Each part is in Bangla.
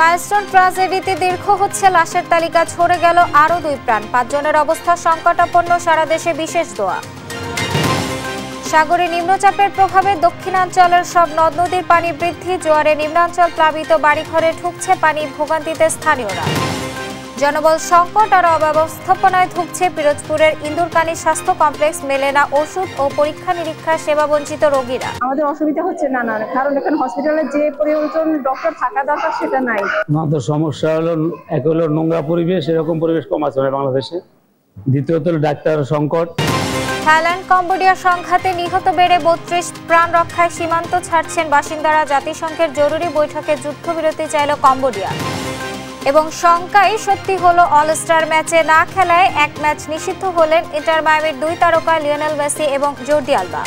মাইলস্টোন ট্র্যাজেডিতে দীর্ঘ হচ্ছে লাশের তালিকা, ছড়ে গেল আরো 2 প্রাণ। 5 জনের অবস্থা সংকটাপন্ন, সারা দেশে বিশেষ দোয়া। সাগরে নিম্নচাপের প্রভাবে দক্ষিণাঞ্চলের সব নদ নদীর পানি বৃদ্ধি, জোয়ারে নিম্নাঞ্চল প্লাবিত, বাড়িঘরে ঢুকছে পানি, ভোগান্তিতে স্থানীয়রা। জনবল সংকট আর অব্যবস্থাপনায় ভুগছে পিরোজপুরের ইন্দুরকানী স্বাস্থ্য কমপ্লেক্স, মেলে না ওষুধ ও পরীক্ষা নিরীক্ষার সেবা বঞ্চিত রোগীরা। আমাদের অসুবিধা হচ্ছে না, কারণ এখানে হসপিটালে যে প্রয়োজন ডক্টর থাকা দরকার সেটা নাই। আমাদের সমস্যা হলো, এক হলো নোংরা পরিবেশ, এরকম পরিবেশ কম আছে বাংলাদেশে। দ্বিতীয়ত হলো ডাক্তার সংকট। থাইল্যান্ড কম্বোডিয়া সংঘাতে নিহত বেড়ে 32, প্রাণ রক্ষায় সীমান্ত ছাড়ছেন বাসিন্দারা। জাতিসংঘের জরুরি বৈঠকে যুদ্ধবিরতি চাইল কম্বোডিয়া। এবং শঙ্কাই সত্যি হলো, অল স্টার ম্যাচে না খেলায় 1 ম্যাচ নিষিদ্ধ হলেন ইন্টার মায়ামির 2 তারকা লিওনেল মেসি এবং জর্ডি আলবা।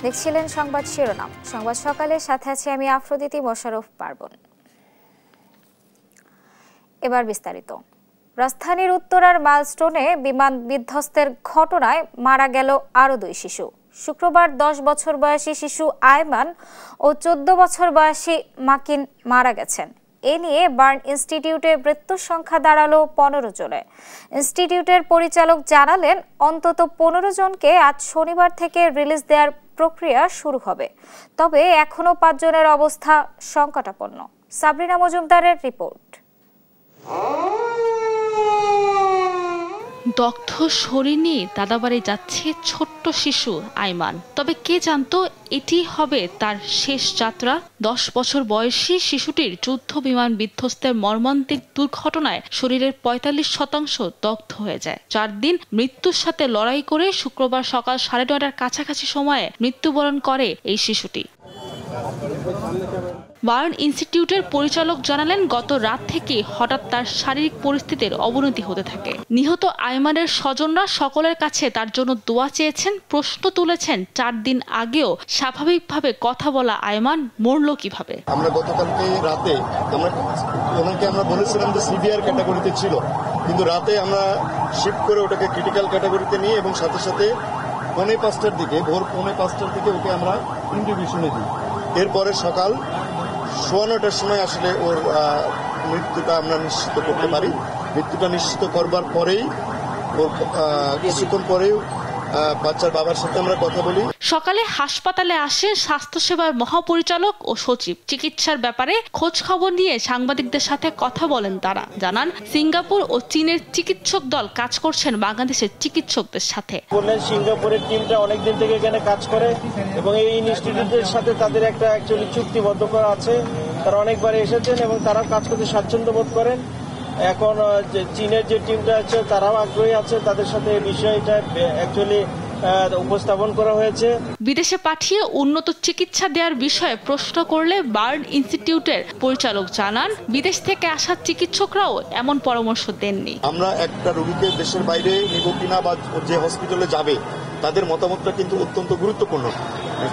দেখছিলেন সংবাদ শিরোনাম। সংবাদ সকালের সাথে আছি আমি আফ্রোদিতি মোশাররফ পার্বণ। এবার বিস্তারিত। রাজধানীর উত্তরার মাইলস্টোনে বিমান বিধ্বস্তের ঘটনায় মারা গেল আরো 2 শিশু। শুক্রবার 10 বছর বয়সী শিশু আয়মান ও 14 বছর বয়সী মাকিন মারা গেছেন। এ নিয়ে বার্ন ইনস্টিটিউটের মৃত্যুর সংখ্যা দাঁড়ালো 15 জনে। ইনস্টিটিউটের পরিচালক জানালেন, অন্তত 15 জনকে আজ শনিবার থেকে রিলিজ দেওয়ার প্রক্রিয়া শুরু হবে। তবে এখনো 5 জনের অবস্থা সংকটাপন্ন। সাবরিনা মজুমদারের রিপোর্ট। দগ্ধ শরীর নিয়ে দাদাবাড়ি যাচ্ছে ছোট্ট শিশু আয়মান। তবে কে জানতো এটি হবে তার শেষ যাত্রা। 10 বছর বয়সী শিশুটির যুদ্ধ বিমান বিধ্বস্তের মর্মান্তিক দুর্ঘটনায় শরীরের 45% দগ্ধ হয়ে যায়। 4 দিন মৃত্যুর সাথে লড়াই করে শুক্রবার সকাল 9:30টার কাছাকাছি সময়ে মৃত্যুবরণ করে এই শিশুটি। বার্ন ইনস্টিটিউটের পরিচালক জানালেন, গত রাত থেকে হঠাৎ তার শারীরিক পরিস্থিতির অবনতি হতে থাকে। নিহত আয়মানের স্বজনরা সকলের কাছে তার জন্য দোয়া চেয়েছেন, প্রশ্ন তুলেছেন 4 দিন আগেও স্বাভাবিকভাবে কথা বলা আয়মান মরল কিভাবে। আমরা গতকালকে রাতে ওনাকে আমরা বলেছিলাম যে সিভিয়ার ক্যাটাগরিতে ছিল, কিন্তু রাতে আমরা শিফট করে ওটাকে ক্রিটিক্যাল ক্যাটাগরিতে নিয়ে এবং সাথে সাথে ভোর 5:45টার দিকে ওকে আমরা ইন্টিউবেশনে দিই। এরপরে সকাল 9:15টার সময় আসলে ওর মৃত্যুটা আমরা নিশ্চিত করতে পারি। মৃত্যুটা নিশ্চিত করবার পরেই ওর কিছুক্ষণ পরেই বাচ্চার বাবার সাথে আমরা কথা বলি। সকালে হাসপাতালে আসেন স্বাস্থ্যসেবার মহাপরিচালক ও সচিব। চিকিৎসার ব্যাপারে খোঁজ খবর নিয়ে সাংবাদিকদের সাথে কথা বলেন তারা। জানান, সিঙ্গাপুর ও চীনের চিকিৎসক দল কাজ করছেন বাংলাদেশের চিকিৎসকদের সাথে। বললেন সিঙ্গাপুরের টিমটা অনেকদিন থেকে এখানে কাজ করে এবং এই ইনস্টিটিউটের সাথে তাদের একটা অ্যাকচুয়ালি চুক্তিবদ্ধ করা আছে। তারা অনেকবার এসেছেন এবং তারা কাজ করতে স্বাচ্ছন্দ্য বোধ করেন। এখন চীনের যে টিমটা আছে তারাও আগ্রহী আছে, তাদের সাথে এই বিষয়টা অ্যাকচুয়ালি উপস্থাপন করা হয়েছে। বিদেশে পাঠিয়ে উন্নত চিকিৎসা দেওয়ার বিষয়ে প্রশ্ন করলে বার্ন ইনস্টিটিউটের পরিচালক জানান, বিদেশ থেকে আসা চিকিৎসকরাও এমন পরামর্শ দেননি। আমরা একটা রোগীকে দেশের বাইরে নিব কিনা বা যে হসপিটালে যাবে তাদের মতামতটা কিন্তু অত্যন্ত গুরুত্বপূর্ণ।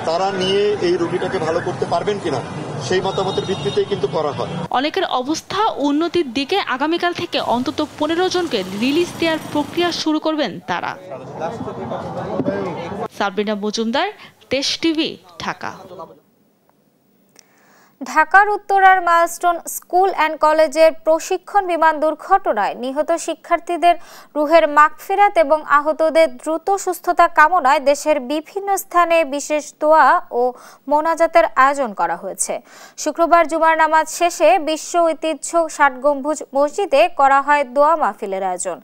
তারা নিয়ে এই রোগীটাকে ভালো করতে পারবেন কিনা সেই মতামতের ভিত্তিতেই কিন্তু করা হয়। অনেকের অবস্থা উন্নতির দিকে আগামীকাল থেকে অন্তত 15 জনকে রিলিজ দেওয়ার প্রক্রিয়া শুরু করবেন তারা। সাবরিনা মজুমদার, দেশ টিভি, ঢাকা। ঢাকার উত্তরার মাইলস্টোন স্কুল অ্যান্ড কলেজের প্রশিক্ষণ বিমান দুর্ঘটনায় নিহত শিক্ষার্থীদের রুহের মাগফিরাত এবং আহতদের দ্রুত সুস্থতা কামনায় দেশের বিভিন্ন স্থানে বিশেষ দোয়া ও মোনাজাতের আয়োজন করা হয়েছে। শুক্রবার জুমার নামাজ শেষে বিশ্ব ঐতিহ্য 60 গম্বুজ মসজিদে করা হয় দোয়া মাহফিলের আয়োজন।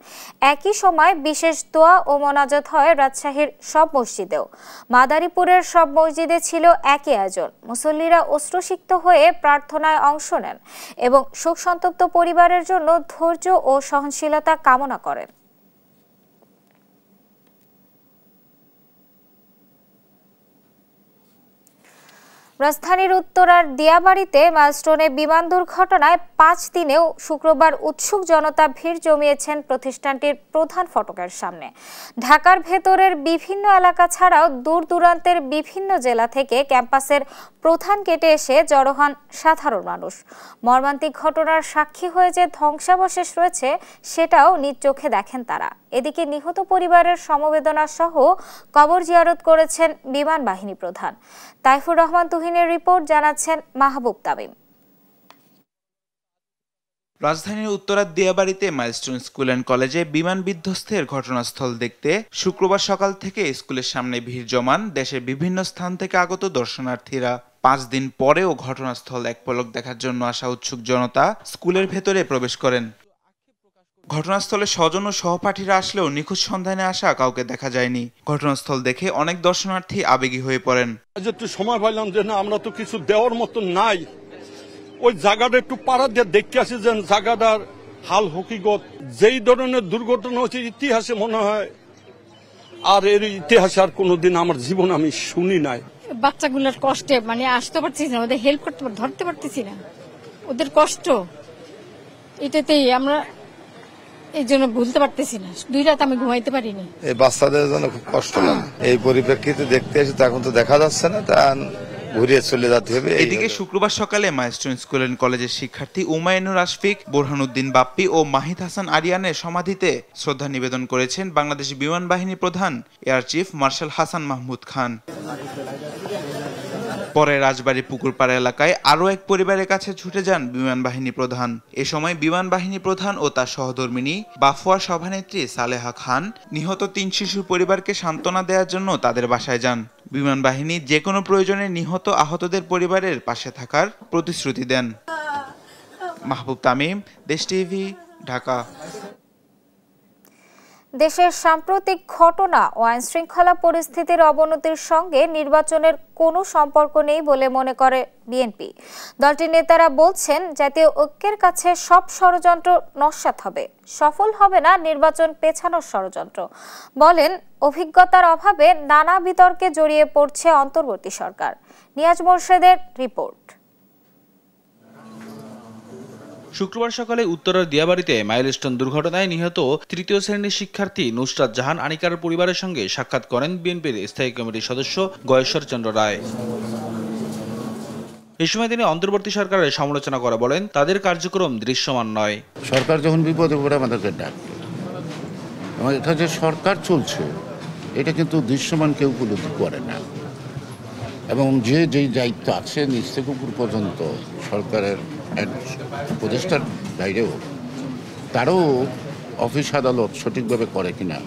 একই সময় বিশেষ দোয়া ও মোনাজাত হয় রাজশাহীর সব মসজিদেও। মাদারীপুরের সব মসজিদে ছিল একই আয়োজন। মুসল্লিরা অশ্রুসিক্ত হয়ে প্রার্থনায় অংশ নেন এবং শোক সন্তপ্ত পরিবারের জন্য ধৈর্য ও সহনশীলতা কামনা করেন। রাজধানীর উত্তরার দিয়াবাড়িতে মাইলস্টোনে বিমান দুর্ঘটনায় 5 দিনেও শুক্রবার উৎসুক জনতা ভিড় জমিয়েছেন প্রতিষ্ঠানটির প্রধান ফটকের সামনে। ঢাকার ভেতরের বিভিন্ন এলাকা ছাড়াও দূর দূরান্তের বিভিন্ন জেলা থেকে ক্যাম্পাসের প্রধান গেটে এসে জড়ো হন সাধারণ মানুষ। মর্মান্তিক ঘটনার সাক্ষী হয়ে যে ধ্বংসাবশেষ রয়েছে সেটাও নিজ চোখে দেখেন তারা। এদিকে নিহত পরিবারের সমবেদনা সহ কবর জিয়ারত করেছেন বিমান বাহিনী প্রধান। তাইফুর রহমান তুহিনের রিপোর্ট, জানাচ্ছেন মাহবুব তামিম। রাজধানীর উত্তরার দিয়াবাড়িতে মাইলস্টোন স্কুল অ্যান্ড কলেজে বিমান বিধ্বস্তের ঘটনাস্থল দেখতে শুক্রবার সকাল থেকে স্কুলের সামনে ভিড় জমান দেশের বিভিন্ন স্থান থেকে আগত দর্শনার্থীরা। 5 দিন পরেও ঘটনাস্থল এক পলক দেখার জন্য আসা উৎসুক জনতা স্কুলের ভেতরে প্রবেশ করেন। ঘটনাস্থলে স্বজন ও সহপাঠীরা আসলেও নিখোঁজ সন্ধানে আসা কাউকে দেখা যায়নি। ঘটনাস্থল দেখে অনেক দর্শনার্থী আবেগী হয়ে পড়েন। একটু সময় পাইলাম যে না, আমরা তো কিছু দেওয়ার মতো নাই, ওই জায়গাটা একটু পাড়া দিয়ে দেখতে আসি যে জায়গাটার হাল হকিকত। যেই ধরনের দুর্ঘটনা হচ্ছে ইতিহাসে মনে হয় আর এর ইতিহাসে আর কোনোদিন আমার জীবন আমি শুনি নাই। বাচ্চাগুলোর কষ্টে মানে আসতে পারতেছি না, ওদের হেল্প করতে ধরতে পারতেছি না, ওদের কষ্ট এটাতেই আমরা এই জন্য ভুলতে পারতেছি না। 2 রাত আমি ঘুমাইতে পারিনি। এই বাচ্চাদের জন্য খুব কষ্ট লাগে। এই পরিপ্রেক্ষিতে দেখতে এসে এখন তো দেখা যাচ্ছে না, তা ঘুরিয়ে চলে যেতে হবে। এদিকে শুক্রবার সকালে মাইলস্টোন স্কুল অ্যান্ড কলেজের শিক্ষার্থী উমায়ুনুর আশফিক, বোরহানুদ্দিন বাপ্পি ও মাহিদ হাসান আরিয়ানের সমাধিতে শ্রদ্ধা নিবেদন করেছেন বাংলাদেশ বিমান বাহিনী প্রধান air chief marshal Hasan Mahmud Khan. পরে রাজবাড়ী পুকুরপাড়া এলাকায় আরও এক পরিবারের কাছে ছুটে যান বিমান বাহিনী প্রধান। এ সময় বিমান বাহিনী প্রধান ও তার সহধর্মিণী বাফুয়া সভানেত্রী সালেহা খান নিহত 3 শিশুর পরিবারকে সান্ত্বনা দেওয়ার জন্য তাদের বাসায় যান। বিমান বাহিনী যে কোনো প্রয়োজনে নিহত আহতদের পরিবারের পাশে থাকার প্রতিশ্রুতি দেন। মাহবুব তামিম, দেশ টিভি, ঢাকা। দেশের সাম্প্রতিক ঘটনা ও আইনশৃঙ্খলা পরিস্থিতির অবনতির সঙ্গে নির্বাচনের কোনো সম্পর্ক নেই বলে মনে করে বিএনপি। দলটির নেতারা বলছেন, জাতীয় ঐক্যের কাছে সব ষড়যন্ত্র নস্যাৎ হবে, সফল হবে না নির্বাচন পেছানোর ষড়যন্ত্র। বলেন, অভিজ্ঞতার অভাবে নানা বিতর্কে জড়িয়ে পড়ছে অন্তর্বর্তী সরকার। নিয়াজ মোর্শেদের রিপোর্ট। শুক্রবার সকালে উত্তরার দিয়াবাড়িতে মাইলস্টোন দুর্ঘটনায় নিহত 3য় শ্রেণীর শিক্ষার্থী নুসরাত জাহান আনিকার পরিবারের সঙ্গে সাক্ষাৎ করেন বিএনপির স্থায়ী কমিটির সদস্য গয়েশ্বর চন্দ্র রায়। এই সময় তিনি অন্তর্বর্তী সরকারের সমালোচনা করে বলেন, তাদের কার্যক্রম দৃশ্যমান নয়। সরকার যখন বিপদে পড়ে আমাদেরকে ডাকে, এটা যে সরকার চলছে এটা কিন্তু দৃশ্যমান কেউ উপলব্ধি করে না, এবং যে যেই দায়িত্ব আছে নিচ থেকে উপর পর্যন্ত সরকারের এক উপদেষ্টার বাইরেও তারও অফিস আদালত সঠিকভাবে করে কিনা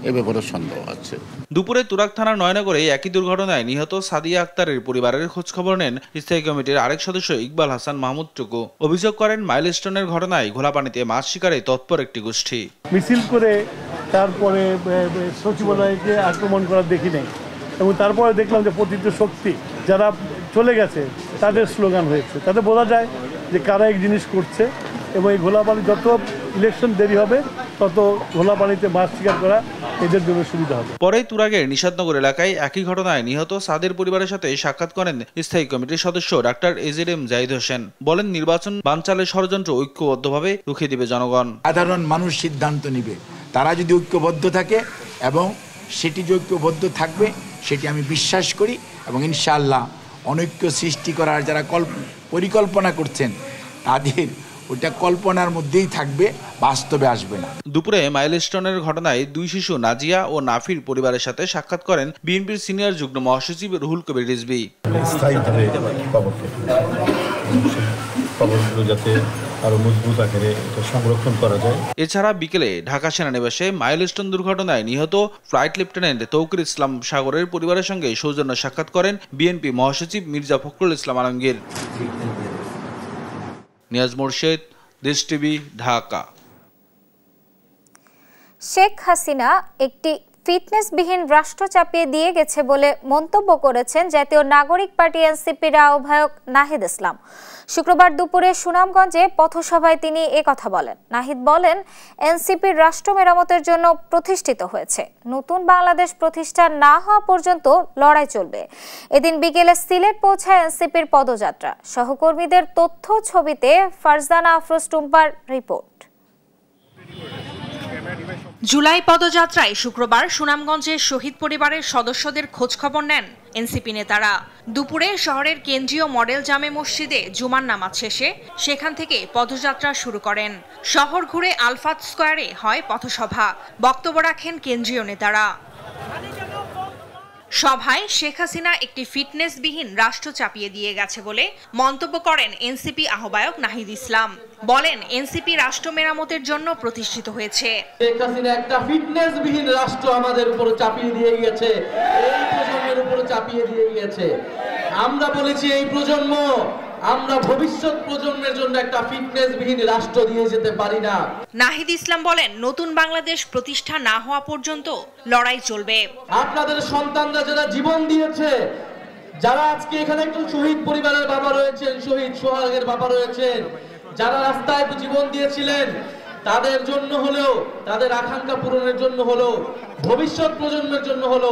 এ ব্যাপারে সন্দেহ আছে। দুপুরে তুরাগ থানার নয়নগরে একই দুর্ঘটনায় নিহত সাদিয়া আক্তারের পরিবারের খোঁজখবর নেন স্থায়ী কমিটির আরেক সদস্য ইকবাল হাসান মাহমুদ টুকু। অভিযোগ করেন, মাইলস্টোনের ঘটনায় ঘোলাপানিতে মাছ শিকারে তৎপর একটি গোষ্ঠী মিছিল করে তারপরে সচিবালয়কে আক্রমণ করা দেখি নাই, এবং তারপরে দেখলাম যে প্রতিটি শক্তি যারা চলে গেছে তাদের স্লোগান হয়েছে। তাতে বোঝা যায় যে কারা এক জিনিস করছে, এবং এই ঘোলাপানি যত ইলেকশন দেরি হবে তত ঘোলাপানিতে মাছ শিকার করা এদের জন্য সুবিধা হবে। পরে তুরাগের নিষাদনগর এলাকায় একই ঘটনায় নিহত সাদের পরিবারের সাথে সাক্ষাৎ করেন স্থায়ী কমিটির সদস্য ডাক্তার এজেডএম জাহিদ হোসেন। বলেন, নির্বাচন বানচালের ষড়যন্ত্র ঐক্যবদ্ধভাবে রুখে দিবে জনগণ। সাধারণ মানুষ সিদ্ধান্ত নিবে, তারা যদি ঐক্যবদ্ধ থাকে এবং সেটি যে ঐক্যবদ্ধ থাকবে সেটি আমি বিশ্বাস করি, এবং ইনশাআল্লাহ অনৈক্য সৃষ্টি করার যারা পরিকল্পনা করছেন তাদের ওটা কল্পনার মধ্যেই থাকবে, বাস্তবে আসবে না। দুপুরে মাইলস্টোনের ঘটনায় 2 শিশু নাজিয়া ও নাফির পরিবারের সাথে সাক্ষাৎ করেন বিএনপির সিনিয়র যুগ্ম মহাসচিব রুহুল কবির রিজভী। যাতে আরো মজবুত আকারে এটা সংরক্ষণ করা যায়। এছাড়া বিকেলে ঢাকা সেনানিবাসে মাইলস্টোন দুর্ঘটনায় নিহত ফ্লাইট লেফটেন্যান্ট তৌকির ইসলাম সাগরের পরিবারের সঙ্গে সৌজন্য সাক্ষাৎ করেন বিএনপি মহাসচিব মির্জা ফখরুল ইসলাম আলমগীর। নিয়াজ মোর্শেদ, দেশ টিভি, ঢাকা। শেখ হাসিনা একটি ফিটনেসবিহীন রাষ্ট্র চাপিয়ে দিয়ে গেছে বলে মন্তব্য করেছেন জাতীয় নাগরিক পার্টি এনসিপির আহ্বায়ক নাহিদ ইসলাম। শুক্রবার দুপুরে সুনামগঞ্জে পথসভায় তিনি একথা বলেন। নাহিদ বলেন, এনসিপির রাষ্ট্র মেরামতের জন্য প্রতিষ্ঠিত হয়েছে, নতুন বাংলাদেশ প্রতিষ্ঠা না হওয়া পর্যন্ত লড়াই চলবে। এদিন বিকেলে সিলেট পৌঁছায় এনসিপির পদযাত্রা। সহকর্মীদের তথ্য ছবিতে ফারজানা আফরোজ টুম্পার রিপোর্ট। জুলাই পদযাত্রায় শুক্রবার সুনামগঞ্জের শহীদ পরিবারের সদস্যদের খোঁজখবর নেন এনসিপি নেতারা। দুপুরে শহরের কেন্দ্রীয় মডেল জামে মসজিদে জুমার নামাজ শেষে সেখান থেকে পদযাত্রা শুরু করেন। শহর ঘুরে আলফাত স্কয়ারে হয় পথসভা। বক্তব্য রাখেন কেন্দ্রীয় নেতারা। সভায় শেখ হাসিনা একটি ফিটনেসবিহীন রাষ্ট্র চাপিয়ে দিয়ে গেছে বলে মন্তব্য করেন এনসিপি আহ্বায়ক নাহিদ ইসলাম। বলেন, এনসিপি রাষ্ট্র মেরামতের জন্য প্রতিষ্ঠিত হয়েছে। শেখ হাসিনা একটা ফিটনেসবিহীন রাষ্ট্র আমাদের উপর চাপিয়ে দিয়ে গেছে, এই প্রজন্মের উপর চাপিয়ে দিয়ে গেছে। আমরা বলেছি এই প্রজন্ম, আমরা ভবিষ্যৎ প্রজন্মের জন্য একটা ফিটনেসবিহীন রাষ্ট্র দিয়ে যেতে পারি না। নাহিদ ইসলাম বলেন, নতুন বাংলাদেশ প্রতিষ্ঠা না হওয়া পর্যন্ত লড়াই চলবে। আপনাদের সন্তানরা যারা জীবন দিয়েছে, যারা আজকে এখানে একজন শহীদ পরিবারের বাবা রয়েছেন, শহীদ সোহাগের বাবা রয়েছেন, যারা রাস্তায় জীবন দিয়েছিলেন, তাদের জন্য হলেও, তাদের আকাঙ্ক্ষা পূরণের জন্য হলেও, ভবিষ্যৎ প্রজন্মের জন্য হলো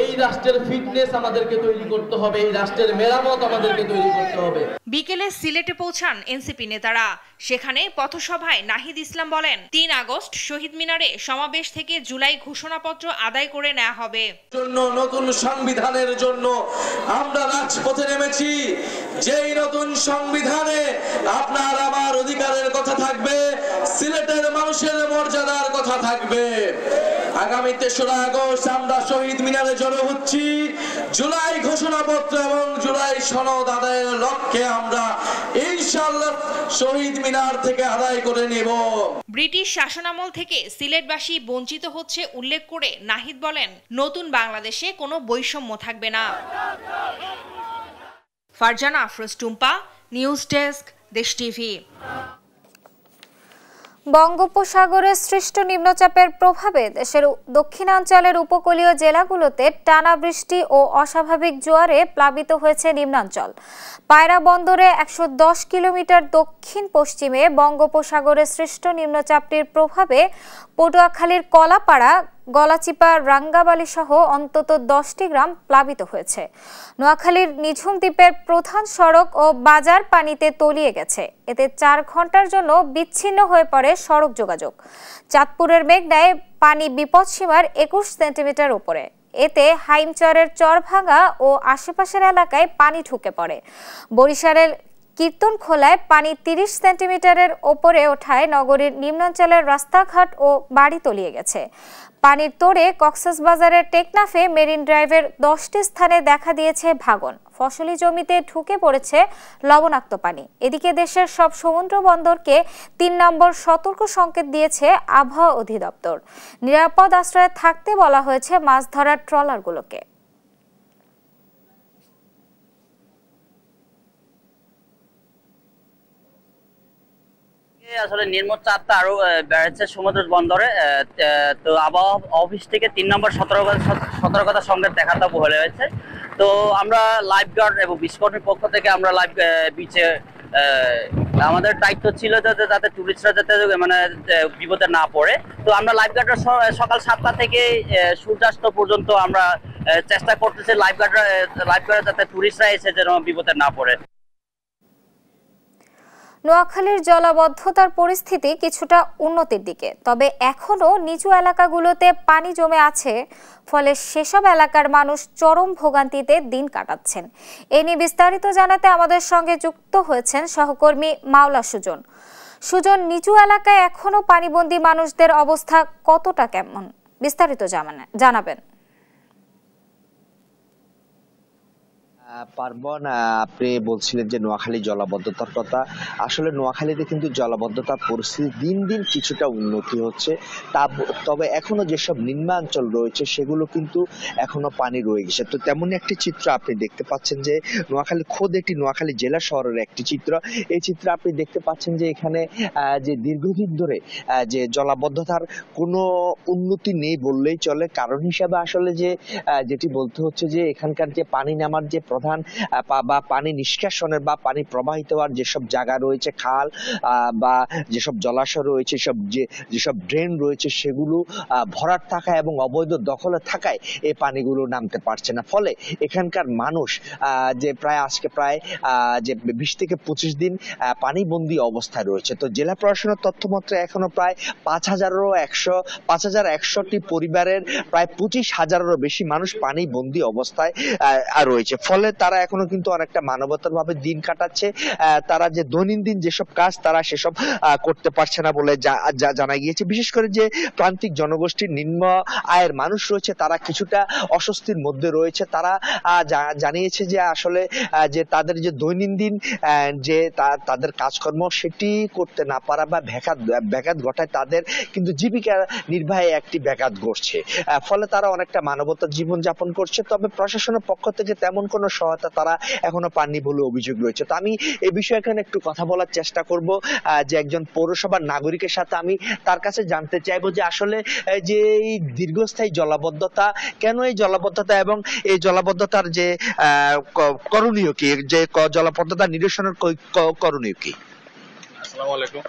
এই রাষ্ট্রের ফিটনেস আমাদেরকে তৈরি করতে হবে, এই রাষ্ট্রের মেরামত আমাদেরকে তৈরি করতে হবে। বিকেলে সিলেটে পৌঁছান এনসিপি নেতারা। সেখানে পথসভায় নাহিদ ইসলাম বলেন, ৩ আগস্ট শহীদ মিনারে সমাবেশ থেকে জুলাই ঘোষণাপত্র আদায় করে নেওয়া হবে। নতুন সংবিধানের জন্য আমরা রাজপথে নেমেছি। যেই নতুন সংবিধানে আপনার আমার অধিকারের কথা থাকবে, সিলেটের মানুষের মর্যাদার কথা থাকবে। আগামী ৩রা আগস্ট আমরা শহীদ মিনারে জড়ো হচ্ছি। জুলাই ঘোষণাপত্র এবং জুলাই সনদ আদায়ের লক্ষ্যে আমরা ইনশাআল্লাহ শহীদ মিনার থেকে আদায় করে নেব। ব্রিটিশ শাসনামল থেকে সিলেটবাসী বঞ্চিত হচ্ছে উল্লেখ করে নাহিদ বলেন, নতুন বাংলাদেশে কোনো বৈষম্য থাকবে না। ফারজানা আফরোজ টুম্পা, নিউজ ডেস্ক, দেশ টিভি। বঙ্গোপসাগরে সৃষ্ট নিম্নচাপের প্রভাবে দেশের দক্ষিণাঞ্চলের উপকূলীয় জেলাগুলোতে টানা বৃষ্টি ও অস্বাভাবিক জোয়ারে প্লাবিত হয়েছে নিম্নাঞ্চল। পায়রা বন্দরে ১১০ কিলোমিটার দক্ষিণ পশ্চিমে বঙ্গোপসাগরে সৃষ্ট নিম্নচাপটির প্রভাবে পটুয়াখালীর কলাপাড়া, গলাচিপা, রাঙ্গাবালি সহ অন্তত 10টি গ্রাম প্লাবিত হয়েছে। নোয়াখালীর নিঝুম দ্বীপের প্রধান সড়ক ও বাজার পানিতে তলিয়ে গেছে। এতে 4 ঘন্টার জন্য বিচ্ছিন্ন হয়ে পড়ে সড়ক যোগাযোগ। চাঁদপুরের মেঘনায় পানি বিপদসীমার 21 সেন্টিমিটার উপরে। এতে হাইমচরের চরভাঙ্গা ও আশেপাশের এলাকায় পানি ঢুকে পড়ে। বরিশালের কীর্তনখোলায় পানি 30 সেন্টিমিটারের ওপরে ওঠায় নগরীর নিম্নাঞ্চলের রাস্তাঘাট ও বাড়ি তলিয়ে গেছে। পানির তোড়ে কক্সবাজারের টেকনাফে মেরিন ড্রাইভের 10টি স্থানে দেখা দিয়েছে ভাঙন। ফসলি জমিতে ঢুকে পড়েছে লবণাক্ত পানি। এদিকে দেশের সব সমুদ্র বন্দরকে 3 নম্বর সতর্ক সংকেত দিয়েছে আবহাওয়া অধিদপ্তর। নিরাপদ আশ্রয়ে থাকতে বলা হয়েছে মাছ ধরার ট্রলারগুলোকে। আসলে নিম্ন চাপটা আরো বেড়েছে সমুদ্র বন্দরে। তো আবহাওয়া অফিস থেকে 3 নম্বর সতর্কতা সংকেত দেখাতে বলা হয়েছে। তো আমরা লাইফ গার্ড এবং বিস্কর্মীর পক্ষ থেকে আমরা লাইফ বিচে আমাদের দায়িত্ব ছিল যাতে টুরিস্টরা যাতে মানে বিপদে না পড়ে। তো আমরা লাইফ গার্ডরা সকাল 7টা থেকে সূর্যাস্ত পর্যন্ত আমরা চেষ্টা করতেছি লাইফ গার্ডরা যাতে টুরিস্টরা এসে যেন বিপদে না পড়ে। নোয়াখালীর জলাবদ্ধতার পরিস্থিতি কিছুটা উন্নতির দিকে, তবে এখনো নিচু এলাকাগুলোতে পানি জমে আছে। ফলে সেসব এলাকার মানুষ চরম ভোগান্তিতে দিন কাটাচ্ছেন। এ নিয়ে বিস্তারিত জানাতে আমাদের সঙ্গে যুক্ত হয়েছেন সহকর্মী মাওলা সুজন। সুজন, নিচু এলাকায় এখনো পানিবন্দী মানুষদের অবস্থা কতটা কেমন, বিস্তারিত জানাবেন। পার্বণ, আপনি বলছিলেন যে নোয়াখালী জলাবদ্ধতার কথা। আসলে নোয়াখালীতে কিন্তু জলাবদ্ধতার পরিস্থিতি দিন দিন কিছুটা উন্নতি হচ্ছে। তবে এখনো যেসব নিম্নাঞ্চল রয়েছে সেগুলো কিন্তু এখনো পানি রয়ে গেছে। তো তেমনই একটি চিত্র আপনি দেখতে পাচ্ছেন যে নোয়াখালী খোদ একটি নোয়াখালী জেলা শহরের একটি চিত্র। এই চিত্র আপনি দেখতে পাচ্ছেন যে এখানে যে দীর্ঘদিন ধরে যে জলাবদ্ধতার কোনো উন্নতি নেই বললেই চলে। কারণ হিসাবে আসলে যেটি বলতে হচ্ছে যে এখানকার যে পানি নামার যে সমাধান বা পানি নিষ্কাশনের বা পানি প্রবাহিত হওয়ার যেসব জায়গা রয়েছে, খাল বা যেসব জলাশয় রয়েছে, যেসব ড্রেন রয়েছে, সেগুলো ভরাট থাকা এবং অবৈধ দখলে থাকায় এই পানিগুলো নামতে পারছে না। ফলে এখানকার মানুষ যে আজকে প্রায় যে 20 থেকে 25 দিন পানিবন্দী অবস্থায় রয়েছে। তো জেলা প্রশাসনের তথ্য মতে এখনো প্রায় 5,100টি পরিবারের প্রায় 25,000-এরও বেশি মানুষ পানিবন্দী অবস্থায় রয়েছে। ফলে তারা এখনো কিন্তু অনেকটা মানবতার ভাবে দিন কাটাচ্ছে। তারা যে দৈনন্দিন যেসব কাজ তারা সেসব করতে পারছে না বলে জানা গিয়েছে। বিশেষ করে যে প্রান্তিক জনগোষ্ঠীর নিম্ন আয়ের মানুষ রয়েছে তারা কিছুটা অস্বস্তির মধ্যে রয়েছে। তারা জানিয়েছে যে আসলে যে তাদের যে দৈনন্দিন যে তাদের কাজকর্ম সেটি করতে না পারা বা ব্যাঘাত ঘটায় তাদের কিন্তু জীবিকা নির্বাহে একটি ব্যাঘাত ঘটছে। ফলে তারা অনেকটা মানবতার জীবন যাপন করছে। তবে প্রশাসনের পক্ষ থেকে তেমন কোনো সহায়তা তারা এখনো পাননি বলে অভিযোগ রয়েছে। তো আমি এই বিষয়ে এখানে একটু কথা বলার চেষ্টা করব যে একজন পৌরসভার নাগরিকের সাথে। আমি তার কাছে জানতে চাইবো যে আসলে যে এই দীর্ঘস্থায়ী জলাবদ্ধতা, কেন এই জলাবদ্ধতা এবং এই জলাবদ্ধতার যে করণীয় কি, যে জলাবদ্ধতা নিরসনের করণীয় কি? আসসালামু আলাইকুম।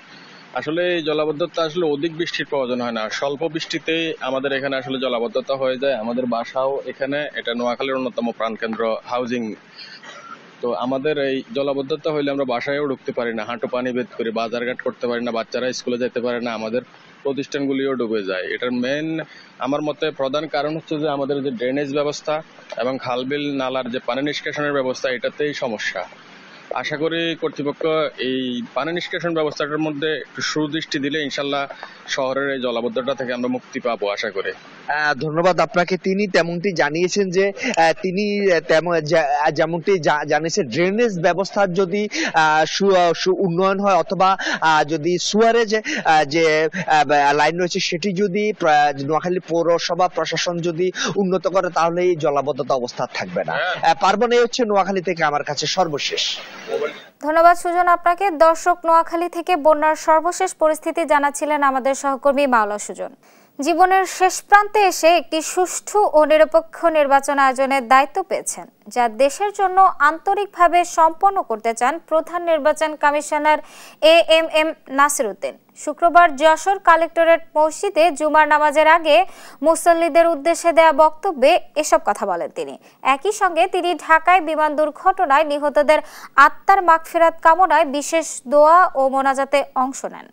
আসলে এই জলাবদ্ধতা আসলে অধিক বৃষ্টির প্রয়োজন হয় না, স্বল্প বৃষ্টিতে আমাদের এখানে আসলে জলাবদ্ধতা হয়ে যায়। আমাদের বাসাও এখানে, এটা নোয়াখালীর অন্যতম প্রাণকেন্দ্র হাউজিং। তো আমাদের এই জলাবদ্ধতা হইলে আমরা বাসায়ও ঢুকতে পারি না, হাঁটু পানি বেদ করি, বাজারঘাট করতে পারি না, বাচ্চারা স্কুলে যেতে পারে না, আমাদের প্রতিষ্ঠানগুলিও ডুবে যায়। এটার মেন আমার মতে প্রধান কারণ হচ্ছে যে আমাদের যে ড্রেনেজ ব্যবস্থা এবং খালবিল নালার যে পানি নিষ্কাশনের ব্যবস্থা, এটাতেই সমস্যা। আশা করি কর্তৃপক্ষ এই পানি নিষ্কাশন ব্যবস্থাটার মধ্যে একটু সুদৃষ্টি দিলে ইনশাল্লাহ শহরের এই জলাবদ্ধতা থেকে আমরা মুক্তি পাবো আশা করি। ধন্যবাদ আপনাকে। তিনি তেমনটি জানিয়েছেন যে তিনি যেমনটি জানিয়েছেন ড্রেনেজ ব্যবস্থার যদি উন্নয়ন হয় অথবা যদি সুয়ারেজ যে লাইন রয়েছে সেটি যদি নোয়াখালী পৌরসভা প্রশাসন যদি উন্নত করে তাহলে এই জলাবদ্ধতা অবস্থা থাকবে না। পারবেন, এই হচ্ছে নোয়াখালী থেকে আমার কাছে সর্বশেষ। ধন্যবাদ সুজন আপনাকে। দর্শক, নোয়াখালী থেকে বন্যার সর্বশেষ পরিস্থিতি জানাচ্ছিলেন আমাদের সহকর্মী মাওলা সুজন। জীবনের শেষ প্রান্তে এসে একটি সুষ্ঠু ও নিরপেক্ষ নির্বাচন আয়োজনের দায়িত্ব পেয়েছেন, যা দেশের জন্য আন্তরিকভাবে সম্পন্ন করতে চান প্রধান নির্বাচন কমিশনার AMM নাসির উদ্দিন। শুক্রবার যশোর কালেক্টরেট মসজিদে জুমার নামাজের আগে মুসল্লিদের উদ্দেশ্যে দেয়া বক্তব্যে এসব কথা বলেন তিনি। একই সঙ্গে তিনি ঢাকায় বিমান দুর্ঘটনায় নিহতদের আত্মার মাগফিরাত কামনায় বিশেষ দোয়া ও মোনাজাতে অংশ নেন।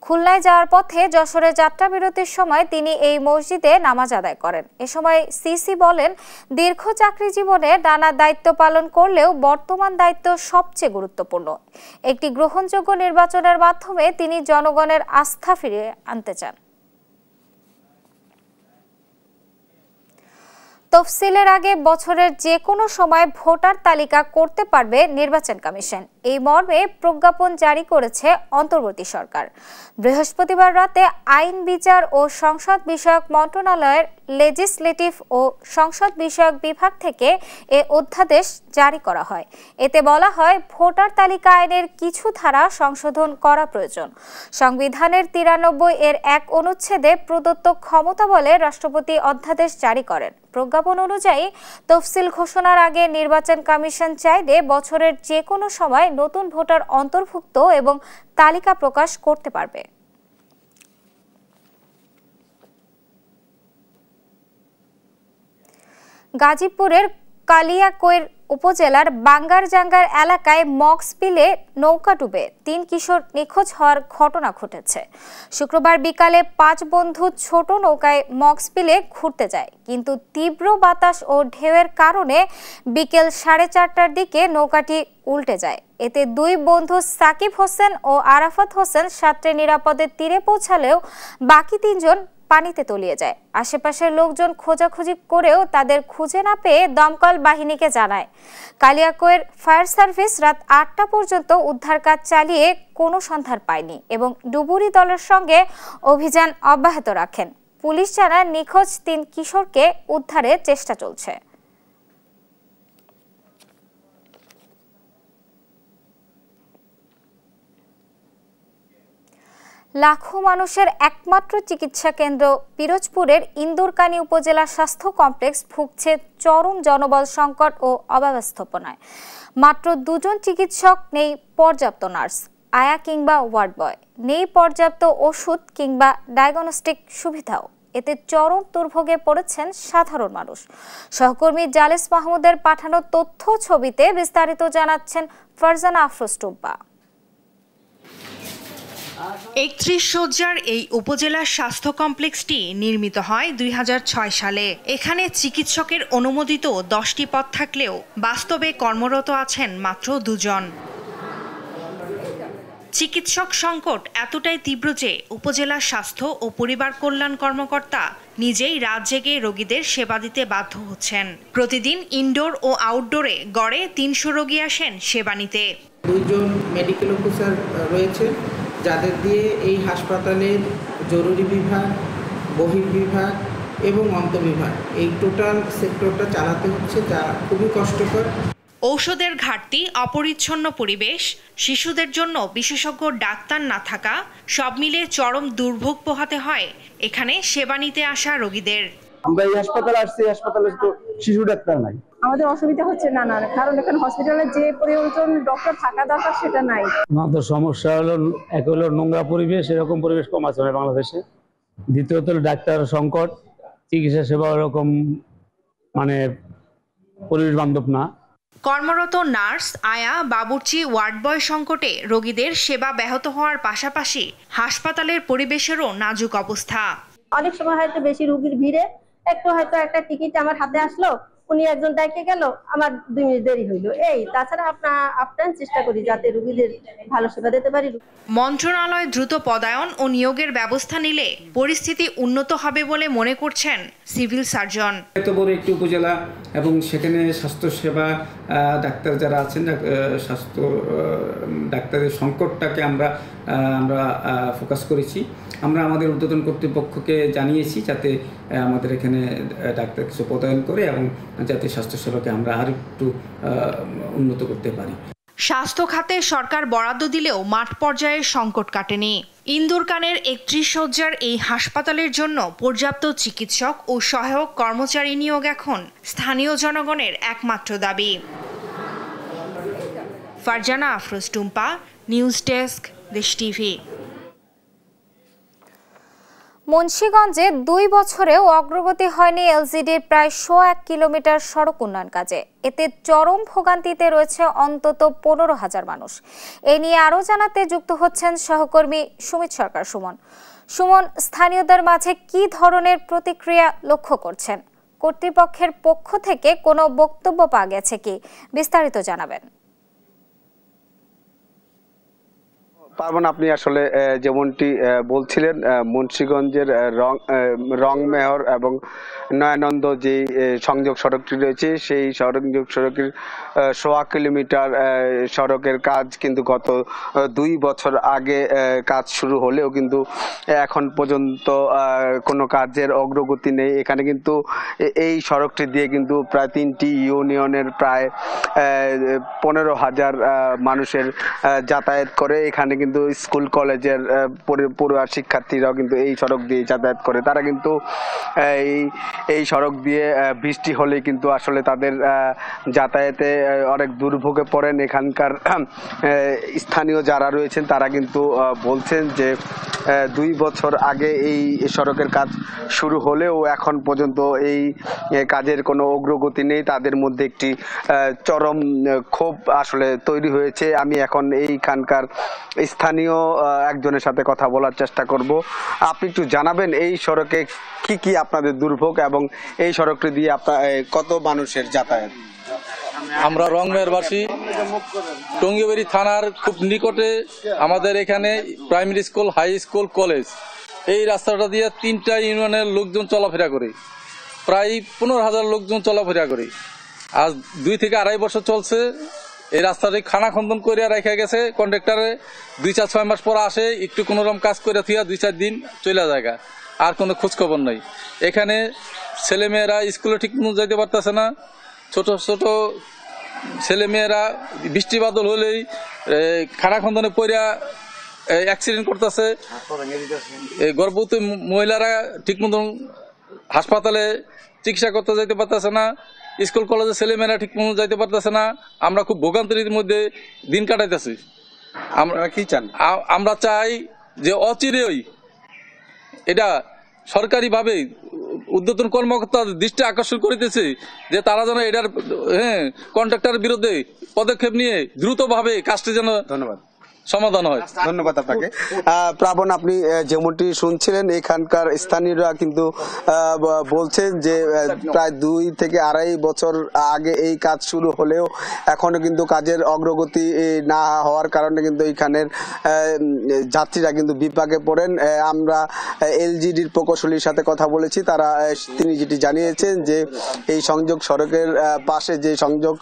খুলনায় যাওয়ার পথে যশোরে যাত্রা বিরতির সময় তিনি এই মসজিদে নামাজ আদায় করেন। এ সময় সিসি বলেন, দীর্ঘ চাকরি জীবনে নানা দায়িত্ব পালন করলেও বর্তমান দায়িত্ব সবচেয়ে গুরুত্বপূর্ণ। একটি গ্রহণযোগ্য নির্বাচনের মাধ্যমে তিনি জনগণের আস্থা ফিরিয়ে আনতে চান। তফসিলের আগে বছরের যে কোনো সময় ভোটার তালিকা করতে পারবে নির্বাচন কমিশন, এই মর্মে প্রজ্ঞাপন জারি করেছে অন্তর্বর্তী সরকার। বৃহস্পতিবার রাতে আইন, বিচার ও সংসদ বিষয়ক মন্ত্রণালয়ের লেজিসলেটিভ ও সংসদ বিষয়ক বিভাগ থেকে এ অধ্যাদেশ জারি করা হয়। এতে বলা হয়, ভোটার তালিকা আইনের কিছু ধারা সংশোধন করা প্রয়োজন। সংবিধানের 93 এর 1 অনুচ্ছেদে প্রদত্ত ক্ষমতা বলে রাষ্ট্রপতি অধ্যাদেশ জারি করেন। প্রজ্ঞাপন অনুযায়ী তফসিল ঘোষণার আগে নির্বাচন কমিশন চাইলে বছরের যে কোনো সময় নতুন ভোটার অন্তর্ভুক্ত এবং তালিকা প্রকাশ করতে পারবে। গাজীপুরের কালিয়াকৈর উপজেলার বাঙ্গারজাঙ্গার এলাকায় মক্সবিলে নৌকা ডুবে 3 কিশোর নিখোঁজ হওয়ার ঘটনা ঘটেছে। শুক্রবার বিকালে 5 বন্ধু ছোট নৌকায় মক্সবিলে ঘুরতে যায়, কিন্তু তীব্র বাতাস ও ঢেউয়ের কারণে বিকেল 4:30টার দিকে নৌকাটি উল্টে যায়। এতে 2 বন্ধু সাকিব হোসেন ও আরাফাত হোসেন সাঁতরে নিরাপদে তীরে পৌঁছালেও বাকি 3 জন পানিতে তলিয়ে যায়। আশেপাশের লোকজন খোঁজাখুঁজি করেও তাদের খুঁজে না পেয়ে দমকল বাহিনীকে জানায়। কালিয়াকৈর ফায়ার সার্ভিস রাত 8টা পর্যন্ত উদ্ধার কাজ চালিয়ে কোনো সন্ধান পায়নি এবং ডুবুরি দলের সঙ্গে অভিযান অব্যাহত রাখেন। পুলিশ জানায়, নিখোঁজ 3 কিশোরকে উদ্ধারের চেষ্টা চলছে। লাখো মানুষের একমাত্র চিকিৎসা কেন্দ্র পিরোজপুরের ইন্দুরকানী উপজেলা স্বাস্থ্য কমপ্লেক্স ভুগছে চরম জনবল সংকট ও অব্যবস্থাপনায়। মাত্র 2 জন চিকিৎসক, নেই পর্যাপ্ত নার্স, আয়া কিংবা ওয়ার্ড বয়, নেই পর্যাপ্ত ওষুধ কিংবা ডায়াগনস্টিক সুবিধাও। এতে চরম দুর্ভোগে পড়েছেন সাধারণ মানুষ। সহকর্মী জালেস মাহমুদের পাঠানো তথ্য ছবিতে বিস্তারিত জানাচ্ছেন ফারজানা আফরোজ টুম্পা। 31 শয্যার এই উপজেলা স্বাস্থ্য কমপ্লেক্সটি নির্মিত হয় 2006 সালে। এখানে চিকিৎসকের অনুমোদিত 10টি পদ থাকলেও বাস্তবে কর্মরত আছেন মাত্র 2 জন। চিকিৎসক সংকট এতটাই তীব্র যে উপজেলা স্বাস্থ্য ও পরিবার কল্যাণ কর্মকর্তা নিজেই রাত জেগে রোগীদের সেবা দিতে বাধ্য হচ্ছেন। প্রতিদিন ইনডোর ও আউটডোরে গড়ে 300 রোগী আসেন সেবা নিতে। 2 জন মেডিকেল অফিসার রয়েছে যাদের দিয়ে এই হাসপাতালের জরুরি বিভাগ, বহির্বিভাগ এবং অন্তঃবিভাগ এই টোটাল সেক্টরটা চালাতে হচ্ছে, যা খুবই কষ্টকর। ঔষধের ঘাটতি, অপরিচ্ছন্ন পরিবেশ, শিশুদের জন্য বিশেষজ্ঞ ডাক্তার না থাকা, সব মিলে চরম দুর্ভোগ পোহাতে হয় এখানে সেবা নিতে আসা রোগীদের। আমরা এই হাসপাতালে আসছি, হাসপাতালে তো শিশু ডাক্তার নাই। আমাদের অসুবিধা হচ্ছে নানা, কারণ এখানে হসপিটালে যে প্রয়োজন ডক্টর থাকা দরকার সেটা নাই। আমাদের সমস্যা হলো, এক হলো নোংরা পরিবেশ, এরকম পরিবেশ কম আছে বাংলাদেশে। দ্বিতীয়ত হলো ডাক্তার সংকট, চিকিৎসা সেবা ওরকম মানে পরিবেশ বান্ধব না। কর্মরত নার্স, আয়া, বাবুর্চি, ওয়ার্ড বয় সংকটে রোগীদের সেবা ব্যাহত হওয়ার পাশাপাশি হাসপাতালের পরিবেশেরও নাজুক অবস্থা। অনেক সময় হয়তো বেশি রোগীর ভিড়ে একটু হয়তো একটা টিকিট আমার হাতে আসলো, উনি একজন ডাইকে গেল, আমার 2 মিনিট দেরি হইলো। তাছাড়া আপনার চেষ্টা করি যাতে রোগীদের ভালো সেবা দিতে পারি। মন্ত্রণালয় দ্রুত পদায়ন ও নিয়োগের ব্যবস্থা নিলে পরিস্থিতি উন্নত হবে বলে মনে করছেন সিভিল সার্জন। এত বড় একটি উপজেলা এবং সেখানে স্বাস্থ্য সেবা ডাক্তার যারা আছেন, স্বাস্থ্য ডাক্তারের সংকটটাকে আমরা ফোকাস করেছি। আমরা আমাদের ঊর্ধ্বতন কর্তৃপক্ষকে জানিয়েছি যাতে আমাদের এখানে ডাক্তার কিছু পদায়ন করে এবং যাতে স্বাস্থ্যসেবাকে আমরা আর একটু উন্নত করতে পারি। স্বাস্থ্য খাতে সরকার বরাদ্দ দিলেও মাঠ পর্যায়ে সংকট কাটেনি। ইন্দুরকানের 31 শয্যার এই হাসপাতালের জন্য পর্যাপ্ত চিকিৎসক ও সহায়ক কর্মচারী নিয়োগ এখন স্থানীয় জনগণের একমাত্র দাবি। ফারজানা আফরোজ টুম্পা, নিউজ ডেস্ক, দেশ টিভি। মুন্সিগঞ্জে 2 বছরেও অগ্রগতি হয়নি এলজিডির প্রায় 101 কিলোমিটার সড়ক উন্নয়ন কাজে। এতে চরম ভোগান্তিতে রয়েছে অন্তত 15,000 মানুষ। এ নিয়ে আরও জানাতে যুক্ত হচ্ছেন সহকর্মী সুমিত সরকার। সুমন, স্থানীয়দের মাঝে কি ধরনের প্রতিক্রিয়া লক্ষ্য করছেন? কর্তৃপক্ষের পক্ষ থেকে কোনো বক্তব্য পাওয়া গেছে কি? বিস্তারিত জানাবেন। পারবেন আপনি আসলে যেমনটি বলছিলেন, মুন্সিগঞ্জের রংমেহর এবং নয়ানন্দ যে সংযোগ সড়কটি রয়েছে, সেই সংযোগ সড়কের 100 কিলোমিটার সড়কের কাজ কিন্তু গত 2 বছর আগে কাজ শুরু হলেও কিন্তু এখন পর্যন্ত কোনো কাজের অগ্রগতি নেই। এখানে কিন্তু এই সড়কটি দিয়ে কিন্তু প্রায় 3টি ইউনিয়নের প্রায় 15,000 মানুষের যাতায়াত করে। এখানে কিন্তু স্কুল কলেজের পড়ুয়া শিক্ষার্থীরাও কিন্তু এই সড়ক দিয়ে যাতায়াত করে। তারা কিন্তু এই সড়ক দিয়ে বৃষ্টি হলে কিন্তু আসলে তাদের যাতায়াতে অনেক দুর্ভোগে পড়েন। এখানকার স্থানীয় যারা রয়েছেন তারা কিন্তু বলছেন যে 2 বছর আগে এই সড়কের কাজ শুরু হলেও এখন পর্যন্ত এই কাজের কোনো অগ্রগতি নেই। তাদের মধ্যে একটি চরম ক্ষোভ আসলে তৈরি হয়েছে। আমি এখন এইখানকার স্থানীয় একজনের সাথে কথা বলার চেষ্টা করব। আপনি একটু জানাবেন এই সড়কে কি কি আপনাদের দুর্ভোগ এবং এই সড়কটি দিয়ে আপনার কত মানুষের যাতায়াত? আমরা রংমেরবাসী, টঙ্গিবাড়ি থানার খুব নিকটে আমাদের এখানে primary school, high school, college. এই রাস্তাটা দিয়ে 3টা ইউনিয়নের লোকজন চলাফেরা করে, প্রায় 15,000 লোকজন চলাফেরা করে। আজ 2 থেকে 2.5 বছর চলছে। এই রাস্তাটি খানা খন্দন করে রেখে গেছে কন্ট্রাক্টরে। 2-4-6 মাস পর আসে, একটু কোনোরকম কাজ করে থিয়া 2-4 দিন চলে যায়, আর কোনো খোঁজখবর নাই। এখানে ছেলেমেয়েরা স্কুলে ঠিক মতো যেতে পারতেছে না। ছোট ছোট ছেলেমেয়েরা বৃষ্টি বাদল হলেই খানা খন্দনে পড়িয়া অ্যাক্সিডেন্ট করতেছে, গর্ভবতী মহিলারা ঠিক মতন হাসপাতালে চিকিৎসা করতে যাইতে পারতেছে না, স্কুল কলেজে ছেলেমেয়েরা ঠিক মতো যাইতে পারতেছে না। আমরা খুব ভোগান্তির মধ্যে দিন কাটাইতেছি। আমরা কি চান? আমরা চাই যে অচিরেই এটা সরকারিভাবে উদ্বোধন কর্মকর্তার দৃষ্টি আকর্ষণ করিতেছে যে তারা যেন এটার কন্ট্রাক্টরের বিরুদ্ধে পদক্ষেপ নিয়ে দ্রুতভাবে কাজটি যেন সমাধান হয়। ধন্যবাদ আপনাকে। প্রাবণ, আপনি যেমনটি শুনছিলেন এখানকার স্থানীয়রা কিন্তু বলছেন যে প্রায় 2 থেকে 2.5 বছর আগে এই কাজ শুরু হলেও এখনো কিন্তু কাজের অগ্রগতি না হওয়ার কারণে কিন্তু এখানের যাত্রীরা কিন্তু বিপাকে পড়েন। আমরা এলজিডির প্রকৌশলীর সাথে কথা বলেছি, তিনি যেটি জানিয়েছেন যে এই সংযোগ সড়কের পাশে যে সংযোগ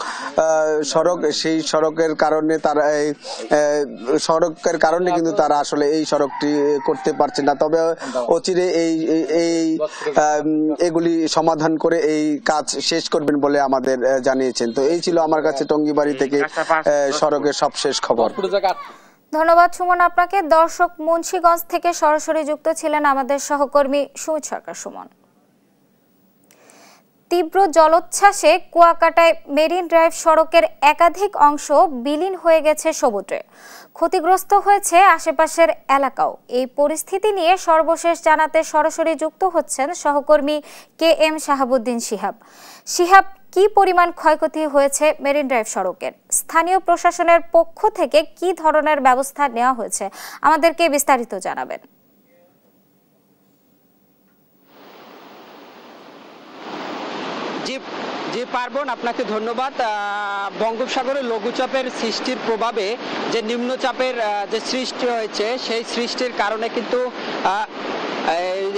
সড়ক, সেই সড়কের কারণে তারা সড়কের কারণে কিন্তু তারা আসলে এই সড়কটি করতে পারছে না। তবে অচিরে এগুলি সমাধান করে এই কাজ শেষ করবেন বলে আমাদের জানিয়েছেন। তো এই ছিল আমার কাছে টঙ্গিবাড়ি থেকে সড়কের সবশেষ খবর। ধন্যবাদ সুমন আপনাকে। দর্শক, মুন্সিগঞ্জ থেকে সরাসরি যুক্ত ছিলেন আমাদের সহকর্মী সুমিত সরকার সুমন। তীব্র জলোচ্ছ্বাসে কুয়াকাটায় মেরিন ড্রাইভ সড়কের একাধিক অংশ বিলীন হয়ে গেছে সমুদ্রে। ক্ষতিগ্রস্ত হয়েছে আশেপাশের এলাকাও। এই পরিস্থিতি নিয়ে সর্বশেষ জানাতে সরাসরি যুক্ত হচ্ছেন সহকর্মী KM শাহাবুদ্দিন শিহাব। কি পরিমাণ ক্ষয়ক্ষতি হয়েছে মেরিন ড্রাইভ সড়কের? স্থানীয় প্রশাসনের পক্ষ থেকে কি ধরনের ব্যবস্থা নেওয়া হয়েছে আমাদেরকে বিস্তারিত জানাবেন। জি পার্বণ, আপনাকে ধন্যবাদ। বঙ্গোপসাগরে লঘুচাপের সৃষ্টির প্রভাবে যে নিম্নচাপের যে সৃষ্টি হয়েছে, সেই সৃষ্টির কারণে কিন্তু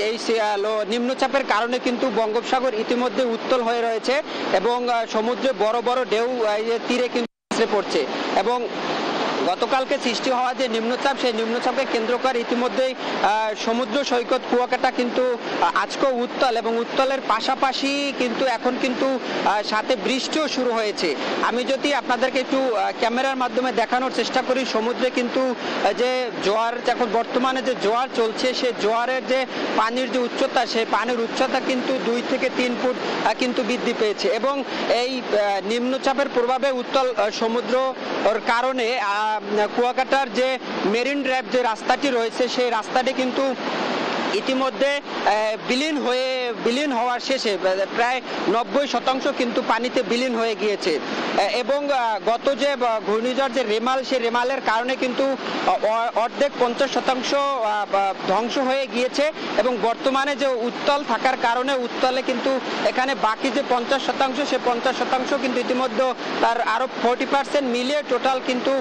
এই নিম্নচাপের কারণে কিন্তু বঙ্গোপসাগর ইতিমধ্যে উত্তাল হয়ে রয়েছে এবং সমুদ্রে বড় বড় ঢেউ তীরে কিন্তু পড়ছে। এবং গতকালকে সৃষ্টি হওয়া যে নিম্নচাপ, সেই নিম্নচাপকে কেন্দ্র করে ইতিমধ্যেই সমুদ্র সৈকত কুয়াকাটা কিন্তু আজকেও উত্তাল এবং উত্তালের পাশাপাশি কিন্তু এখন কিন্তু সাথে বৃষ্টিও শুরু হয়েছে। আমি যদি আপনাদেরকে একটু ক্যামেরার মাধ্যমে দেখানোর চেষ্টা করি, সমুদ্রে কিন্তু যে জোয়ার, এখন বর্তমানে যে জোয়ার চলছে, সেই জোয়ারের যে পানির যে উচ্চতা, সেই পানির উচ্চতা কিন্তু 2 থেকে 3 ফুট কিন্তু বৃদ্ধি পেয়েছে। এবং এই নিম্নচাপের প্রভাবে উত্তাল সমুদ্রের কারণে কুয়াকাটার যে মেরিন ড্রাইভ যে রাস্তাটি রয়েছে, সেই রাস্তাটি কিন্তু ইতিমধ্যে বিলীন হওয়ার শেষে প্রায় 90% কিন্তু পানিতে বিলীন হয়ে গিয়েছে। এবং গত যে ঘূর্ণিঝড় যে রেমাল, সেই রেমালের কারণে কিন্তু অর্ধেক 50% ধ্বংস হয়ে গিয়েছে। এবং বর্তমানে যে উত্তাল থাকার কারণে উত্তালে কিন্তু এখানে বাকি যে 50%, সে 50% কিন্তু ইতিমধ্যে তার আরো 40% মিলিয়ে টোটাল কিন্তু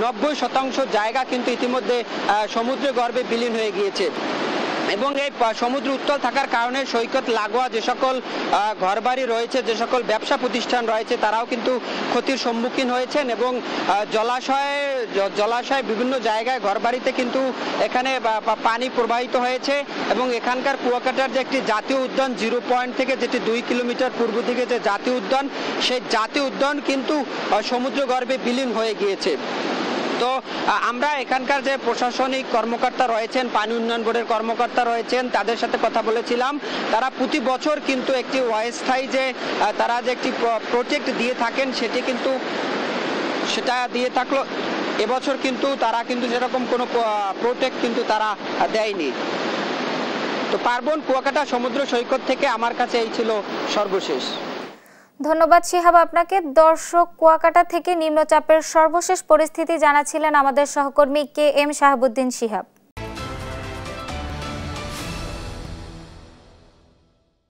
90% জায়গা কিন্তু ইতিমধ্যে সমুদ্র গর্ভে বিলীন হয়ে গিয়েছে। এবং এই সমুদ্র উত্তাল থাকার কারণে সৈকত লাগোয়া যে সকল ঘরবাড়ি রয়েছে, যে সকল ব্যবসা প্রতিষ্ঠান রয়েছে, তারাও কিন্তু ক্ষতির সম্মুখীন হয়েছেন। এবং জলাশয় বিভিন্ন জায়গায় ঘরবাড়িতে কিন্তু এখানে পানি প্রবাহিত হয়েছে। এবং এখানকার কুয়াকাটার যে একটি জাতীয় উদ্যান, 0 পয়েন্ট থেকে যেটি 2 কিলোমিটার পূর্ব দিকে যে জাতীয় উদ্যান, সেই জাতীয় উদ্যান কিন্তু সমুদ্র গর্ভে বিলীন হয়ে গিয়েছে। তো আমরা এখানকার যে প্রশাসনিক কর্মকর্তা রয়েছেন, পানি উন্নয়ন বোর্ডের কর্মকর্তা রয়েছেন, তাদের সাথে কথা বলেছিলাম। তারা প্রতি বছর কিন্তু একটি অস্থায়ী যে তারা যে একটি প্রজেক্ট দিয়ে থাকেন, সেটা দিয়ে থাকলো। এবছর কিন্তু তারা কিন্তু সেরকম কোনো প্রজেক্ট কিন্তু তারা দেয়নি। তো পার্বণ, কুয়াকাটা সমুদ্র সৈকত থেকে আমার কাছে এই ছিল সর্বশেষ। ধন্যবাদ শিহাব আপনাকে। দর্শক, কুয়াকাটা থেকে নিম্নচাপের সর্বশেষ পরিস্থিতি জানাচ্ছিলেন আমাদের সহকর্মী KM শাহাবুদ্দিন শিহাব।